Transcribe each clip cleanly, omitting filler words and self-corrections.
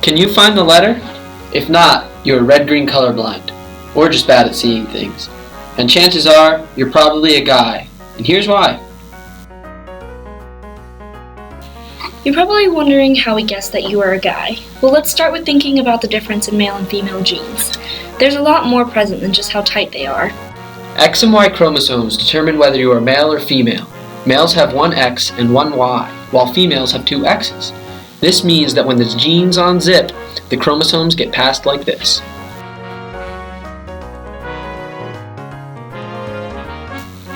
Can you find the letter? If not, you're red-green colorblind, or just bad at seeing things. And chances are, you're probably a guy. And here's why. You're probably wondering how we guessed that you are a guy. Well, let's start with thinking about the difference in male and female genes. There's a lot more present than just how tight they are. X and Y chromosomes determine whether you are male or female. Males have one X and one Y, while females have two X's. This means that when the genes unzip, the chromosomes get passed like this.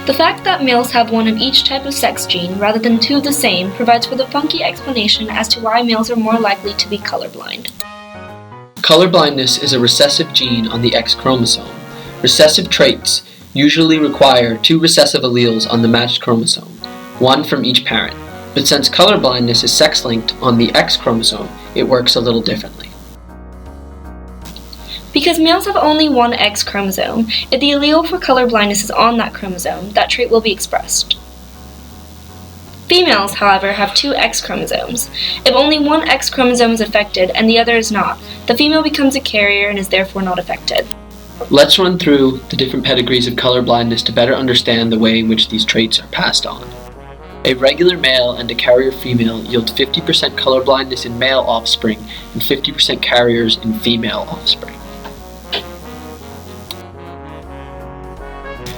The fact that males have one of each type of sex gene rather than two of the same provides for the funky explanation as to why males are more likely to be colorblind. Colorblindness is a recessive gene on the X chromosome. Recessive traits usually require two recessive alleles on the matched chromosome, one from each parent. But since colorblindness is sex-linked on the X chromosome, it works a little differently. Because males have only one X chromosome, if the allele for colorblindness is on that chromosome, that trait will be expressed. Females, however, have two X chromosomes. If only one X chromosome is affected and the other is not, the female becomes a carrier and is therefore not affected. Let's run through the different pedigrees of colorblindness to better understand the way in which these traits are passed on. A regular male and a carrier female yield 50% colorblindness in male offspring and 50% carriers in female offspring.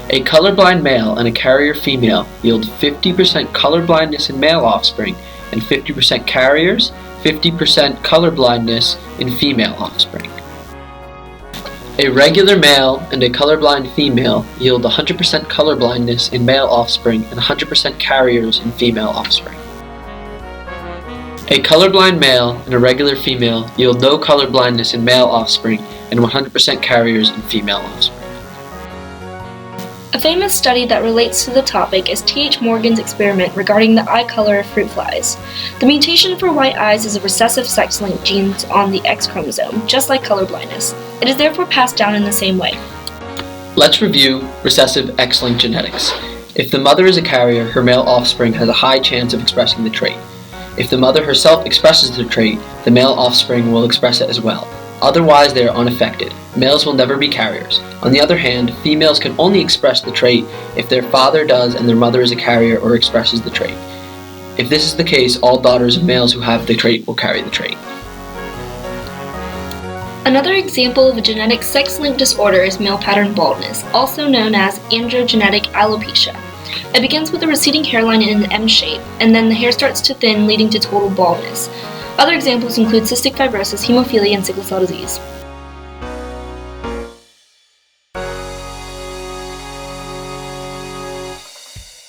A colorblind male and a carrier female yield 50% colorblindness in male offspring and 50% carriers, 50% colorblindness in female offspring. A regular male and a colorblind female yield 100% colorblindness in male offspring and 100% carriers in female offspring. A colorblind male and a regular female yield no colorblindness in male offspring and 100% carriers in female offspring. A famous study that relates to the topic is T.H. Morgan's experiment regarding the eye color of fruit flies. The mutation for white eyes is a recessive sex-linked gene on the X chromosome, just like colorblindness. It is therefore passed down in the same way. Let's review recessive X-linked genetics. If the mother is a carrier, her male offspring has a high chance of expressing the trait. If the mother herself expresses the trait, the male offspring will express it as well. Otherwise, they are unaffected. Males will never be carriers. On the other hand, females can only express the trait if their father does and their mother is a carrier or expresses the trait. If this is the case, all daughters of males who have the trait will carry the trait. Another example of a genetic sex-linked disorder is male pattern baldness, also known as androgenetic alopecia. It begins with a receding hairline in an M shape, and then the hair starts to thin, leading to total baldness. Other examples include cystic fibrosis, hemophilia, and sickle cell disease.